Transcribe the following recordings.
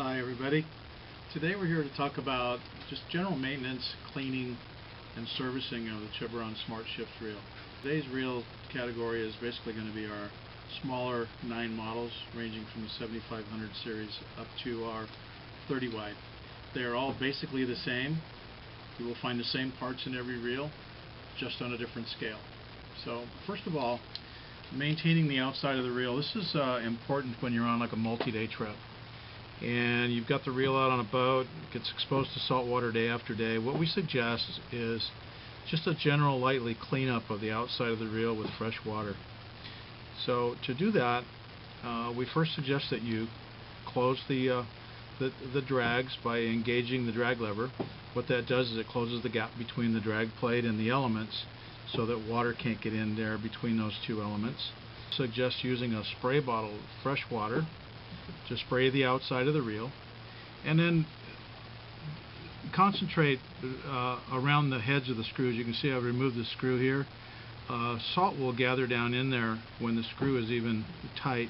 Hi everybody. Today we're here to talk about just general maintenance, cleaning, and servicing of the Tiburon Smart Shift reel. Today's reel category is basically going to be our smaller 9 models ranging from the 7500 series up to our 30 wide. They are all basically the same. You will find the same parts in every reel, just on a different scale. So first of all, maintaining the outside of the reel. This is important when you're on like a multi-day trip and you've got the reel out on a boat, it gets exposed to salt water day after day. What we suggest is just a general lightly cleanup of the outside of the reel with fresh water. So to do that, we first suggest that you close the drags by engaging the drag lever. What that does is it closes the gap between the drag plate and the elements so that water can't get in there between those two elements. Suggest using a spray bottle of fresh water to spray the outside of the reel, and then concentrate around the heads of the screws. You can see I've removed the screw here. Salt will gather down in there when the screw is even tight,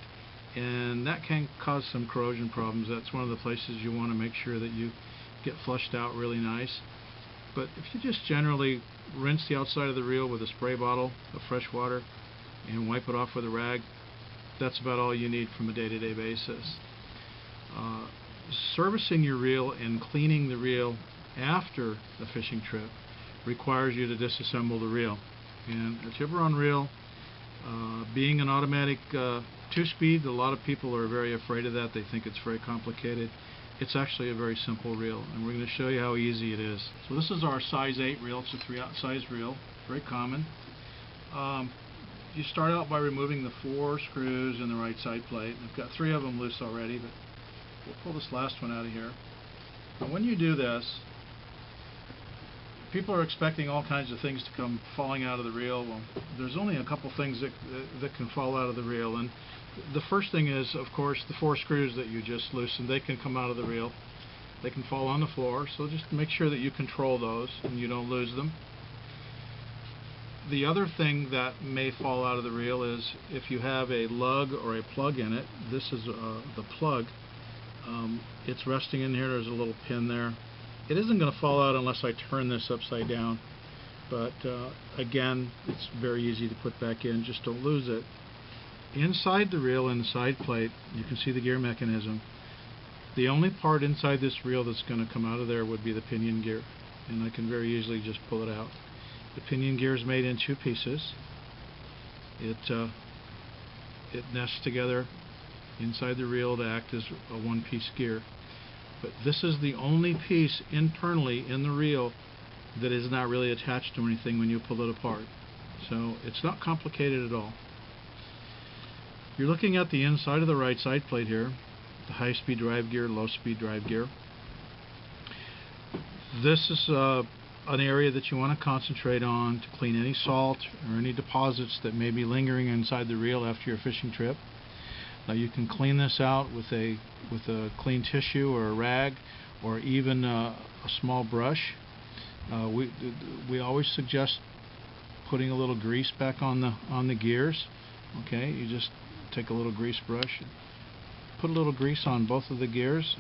and that can cause some corrosion problems. That's one of the places you want to make sure that you get flushed out really nice. But if you just generally rinse the outside of the reel with a spray bottle of fresh water and wipe it off with a rag, that's about all you need from a day-to-day basis. Servicing your reel and cleaning the reel after a fishing trip requires you to disassemble the reel. And a Tiburon reel, being an automatic 2-speed, a lot of people are very afraid of that. They think it's very complicated. It's actually a very simple reel, and we're going to show you how easy it is. So this is our size 8 reel. It's a 3/0 size reel, very common. You start out by removing the 4 screws in the right side plate. I've got 3 of them loose already, but we'll pull this last one out of here. And when you do this, people are expecting all kinds of things to come falling out of the reel. Well, there's only a couple things that can fall out of the reel, and the first thing is, of course, the 4 screws that you just loosened. They can come out of the reel. They can fall on the floor, so just make sure that you control those and you don't lose them. The other thing that may fall out of the reel is if you have a lug or a plug in it. This is the plug. It's resting in here. There's a little pin there. It isn't going to fall out unless I turn this upside down, but again, it's very easy to put back in. Just don't lose it. Inside the reel, in the side plate, you can see the gear mechanism. The only part inside this reel that's going to come out of there would be the pinion gear, and I can very easily just pull it out. The pinion gear is made in 2 pieces. It nests together inside the reel to act as a 1-piece gear. But this is the only piece internally in the reel that is not really attached to anything when you pull it apart. So it's not complicated at all. You're looking at the inside of the right side plate here, the high-speed drive gear, low-speed drive gear. This is an area that you want to concentrate on to clean any salt or any deposits that may be lingering inside the reel after your fishing trip. Now you can clean this out with a clean tissue or a rag, or even a small brush. We always suggest putting a little grease back on the gears. Okay, you just take a little grease brush and put a little grease on both of the gears.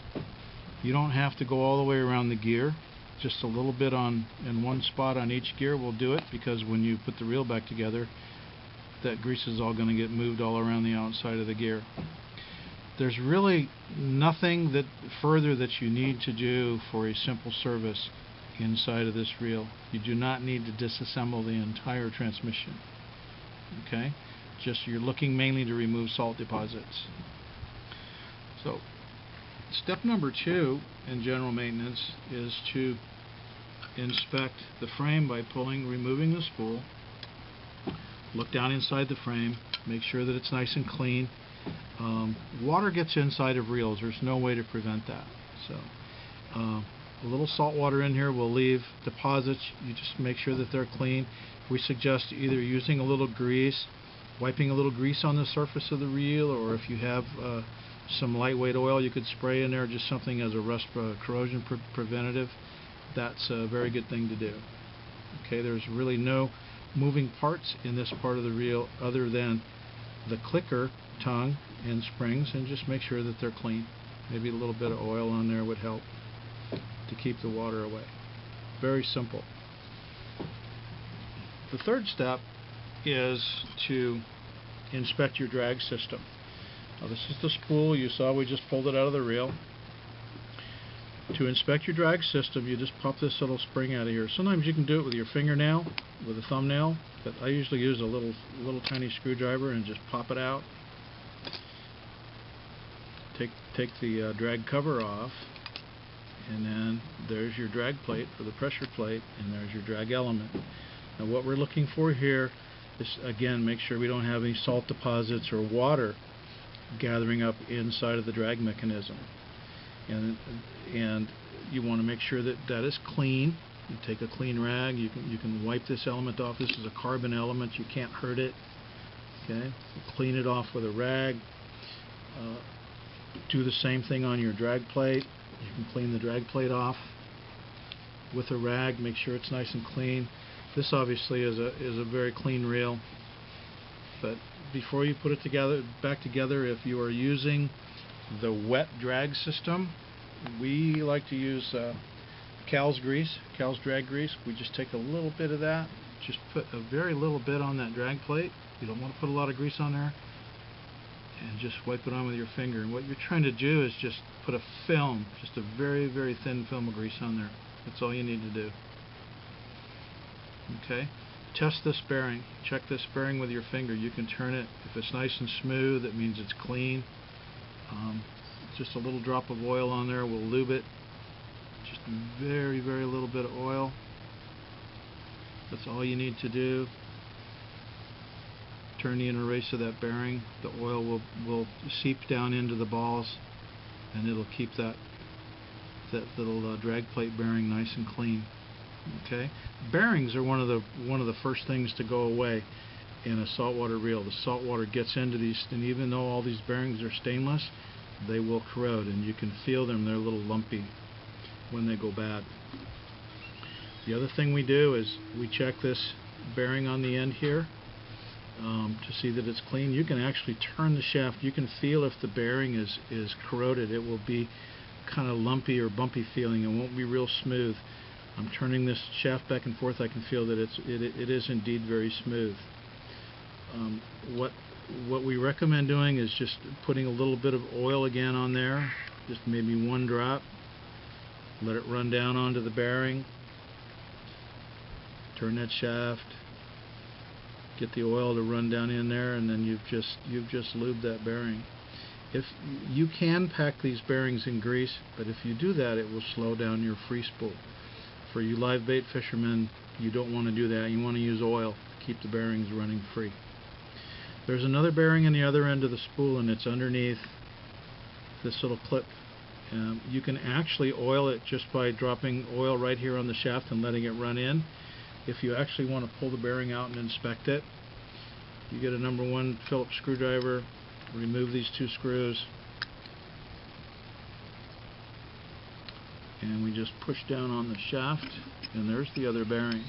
You don't have to go all the way around the gear. Just a little bit in one spot on each gear will do it, because when you put the reel back together, that grease is all going to get moved all around the outside of the gear. There's really nothing further that you need to do for a simple service inside of this reel. You do not need to disassemble the entire transmission. Okay? Just you're looking mainly to remove salt deposits. So step number 2 in general maintenance is to inspect the frame by removing the spool. Look down inside the frame, make sure that it's nice and clean. Water gets inside of reels. There's no way to prevent that. So a little salt water in here will leave deposits. You just make sure that they're clean. We suggest either using a little grease, wiping a little grease on the surface of the reel, or if you have some lightweight oil you could spray in there, just something as a rust corrosion preventative. That's a very good thing to do. Okay, there's really no moving parts in this part of the reel other than the clicker tongue and springs, and just make sure that they're clean. Maybe a little bit of oil on there would help to keep the water away. Very simple. The third step is to inspect your drag system. Now this is the spool. You saw we just pulled it out of the reel. To inspect your drag system, you just pop this little spring out of here. Sometimes you can do it with your fingernail, with a thumbnail, but I usually use a little tiny screwdriver and just pop it out. Take the drag cover off, and then there's your drag plate for the pressure plate, and there's your drag element. Now what we're looking for here is, again, make sure we don't have any salt deposits or water gathering up inside of the drag mechanism. And you want to make sure that that is clean. You take a clean rag. You can wipe this element off. This is a carbon element. You can't hurt it. Okay. You clean it off with a rag. Do the same thing on your drag plate. You can clean the drag plate off with a rag. Make sure it's nice and clean. This obviously is a very clean reel. But before you put it back together, if you are using the wet drag system, we like to use Cal's drag grease. We just take a little bit of that, just put a very little bit on that drag plate. You don't want to put a lot of grease on there, and just wipe it on with your finger. And what you're trying to do is just put a film, just a very, very thin film of grease on there. That's all you need to do. Okay. Test this bearing. Check this bearing with your finger. You can turn it. If it's nice and smooth, it means it's clean. Just a little drop of oil on there will lube it. Just very, very little bit of oil. That's all you need to do. Turn the inner race of that bearing. The oil will seep down into the balls, and it'll keep that little drag plate bearing nice and clean. Okay, bearings are one of the first things to go away in a saltwater reel. The salt water gets into these, and even though all these bearings are stainless, they will corrode, and you can feel them. They're a little lumpy when they go bad. The other thing we do is we check this bearing on the end here to see that it's clean. You can actually turn the shaft. You can feel if the bearing is corroded. It will be kind of lumpy or bumpy feeling. It won't be real smooth. I'm turning this shaft back and forth. I can feel that it is indeed very smooth. What we recommend doing is just putting a little bit of oil again on there, just maybe one drop. Let it run down onto the bearing. Turn that shaft. Get the oil to run down in there, and then you've just lubed that bearing. If you can pack these bearings in grease, but if you do that, it will slow down your free spool. For you live bait fishermen, you don't want to do that. You want to use oil to keep the bearings running free. There's another bearing on the other end of the spool, and it's underneath this little clip. You can actually oil it just by dropping oil right here on the shaft and letting it run in. If you actually want to pull the bearing out and inspect it, you get a #1 Phillips screwdriver, remove these 2 screws, and we just push down on the shaft, and there's the other bearing.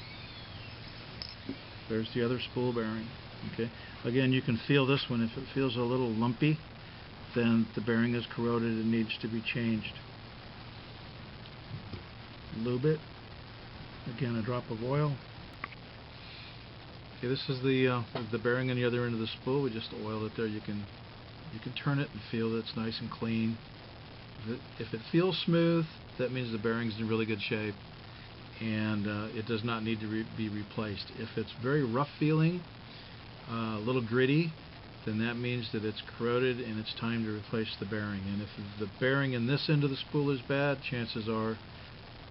There's the other spool bearing. Okay. Again, you can feel this one. If it feels a little lumpy, then the bearing is corroded and needs to be changed. Lube it. Again, a drop of oil. Okay, this is the bearing on the other end of the spool. We just oiled it there. You can turn it and feel that it's nice and clean. If it feels smooth, that means the bearing's in really good shape, and it does not need to be replaced. If it's very rough feeling, a little gritty, then that means that it's corroded and it's time to replace the bearing. And if the bearing in this end of the spool is bad, chances are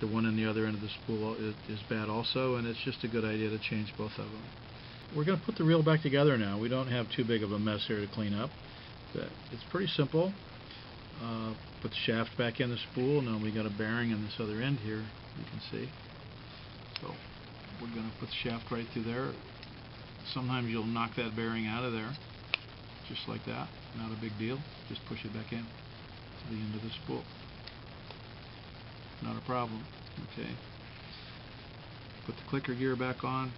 the one in the other end of the spool is bad also, and it's just a good idea to change both of them. We're going to put the reel back together now. We don't have too big of a mess here to clean up. It's pretty simple. Put the shaft back in the spool. Now we got a bearing in this other end here, you can see. So we're going to put the shaft right through there. Sometimes you'll knock that bearing out of there, just like that. Not a big deal. Just push it back in to the end of the spool. Not a problem. Okay. Put the clicker gear back on.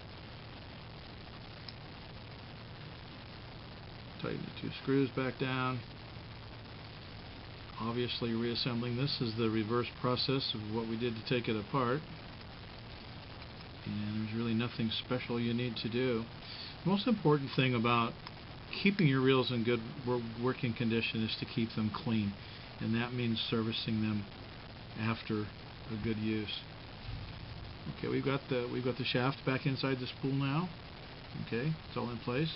Tighten the 2 screws back down. obviously reassembling this is the reverse process of what we did to take it apart, and there's really nothing special you need to do. The most important thing about keeping your reels in good working condition is to keep them clean, and that means servicing them after a good use. Okay, we've got the shaft back inside the spool now. Okay, it's all in place.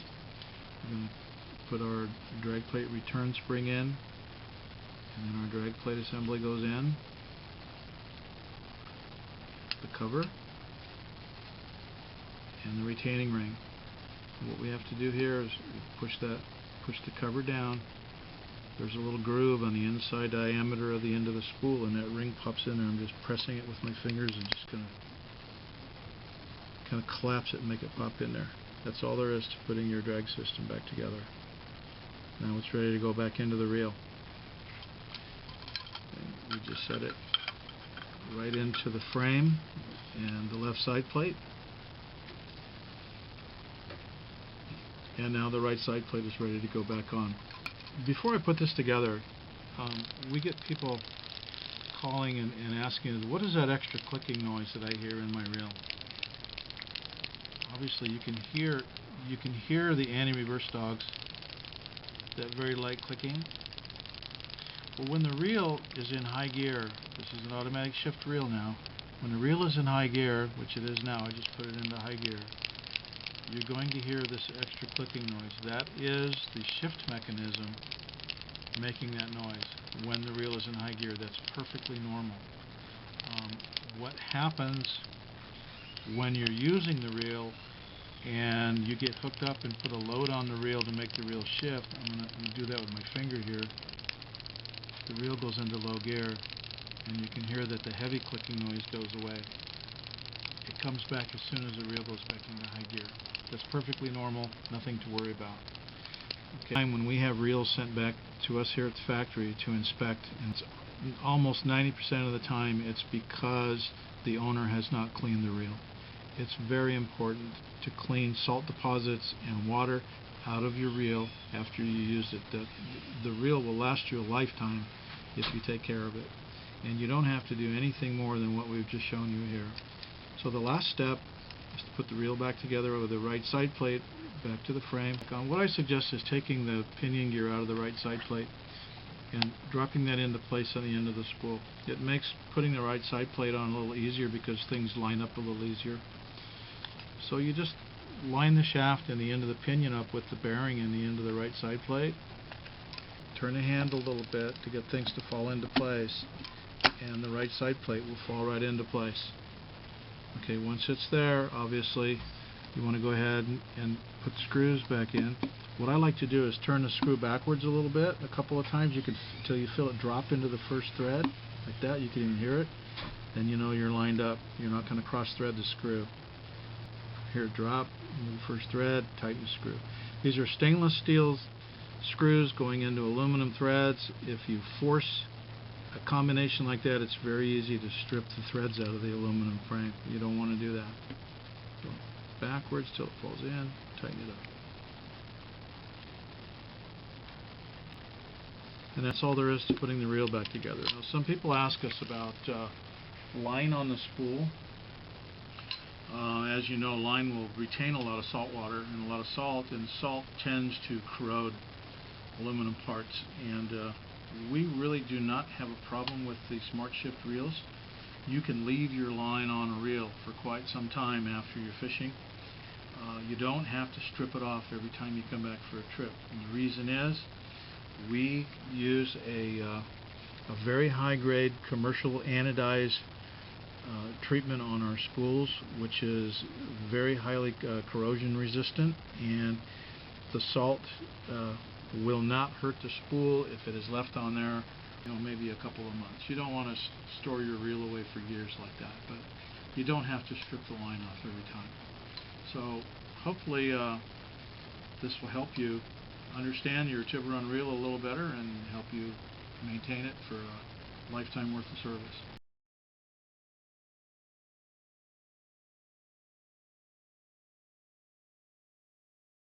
We're going to put our drag plate return spring in, and then our drag plate assembly goes in. The cover and the retaining ring. And what we have to do here is push the cover down. There's a little groove on the inside diameter of the end of the spool, and that ring pops in there. I'm just pressing it with my fingers and just going to kind of collapse it and make it pop in there. That's all there is to putting your drag system back together. Now it's ready to go back into the reel. And we just set it right into the frame and the left side plate. And now the right side plate is ready to go back on. Before I put this together, we get people calling and asking, what is that extra clicking noise that I hear in my reel? Obviously you can hear the anti-reverse dogs, that very light clicking. But when the reel is in high gear, this is an automatic shift reel now, when the reel is in high gear, which it is now, I just put it into high gear, you're going to hear this extra clicking noise. That is the shift mechanism making that noise when the reel is in high gear. That's perfectly normal. What happens when you're using the reel and you get hooked up and put a load on the reel to make the reel shift? I'm going to do that with my finger here. The reel goes into low gear, and you can hear that the heavy clicking noise goes away. It comes back as soon as the reel goes back into high gear. That's perfectly normal, nothing to worry about. Okay. When we have reels sent back to us here at the factory to inspect, and it's almost 90% of the time it's because the owner has not cleaned the reel. It's very important to clean salt deposits and water out of your reel after you use it. The reel will last you a lifetime if you take care of it, and you don't have to do anything more than what we've just shown you here. So the last step is to put the reel back together with the right side plate back to the frame. What I suggest is taking the pinion gear out of the right side plate and dropping that into place on the end of the spool. It makes putting the right side plate on a little easier because things line up a little easier. So you just line the shaft and the end of the pinion up with the bearing in the end of the right side plate. Turn the handle a little bit to get things to fall into place, and the right side plate will fall right into place. Okay, once it's there, obviously you want to go ahead and put the screws back in. What I like to do is turn the screw backwards a little bit, a couple of times, until you feel it drop into the first thread, like that. You can even hear it. Then you know you're lined up. You're not going to cross thread the screw. Hear it drop into the first thread, tighten the screw. These are stainless steel screws going into aluminum threads. If you force a combination like that, it's very easy to strip the threads out of the aluminum frame. You don't want to do that. Go backwards till it falls in, tighten it up. And that's all there is to putting the reel back together. Now, some people ask us about line on the spool. As you know, line will retain a lot of salt water and a lot of salt, and salt tends to corrode aluminum parts. And we really do not have a problem with the Smart Shift reels. You can leave your line on a reel for quite some time after you're fishing. You don't have to strip it off every time you come back for a trip. And the reason is we use a very high-grade commercial anodized treatment on our spools, which is very highly corrosion resistant, and the salt will not hurt the spool if it is left on there, maybe a couple of months. You don't want to store your reel away for years like that, but you don't have to strip the line off every time. So hopefully this will help you understand your Tiburon reel a little better and help you maintain it for a lifetime worth of service.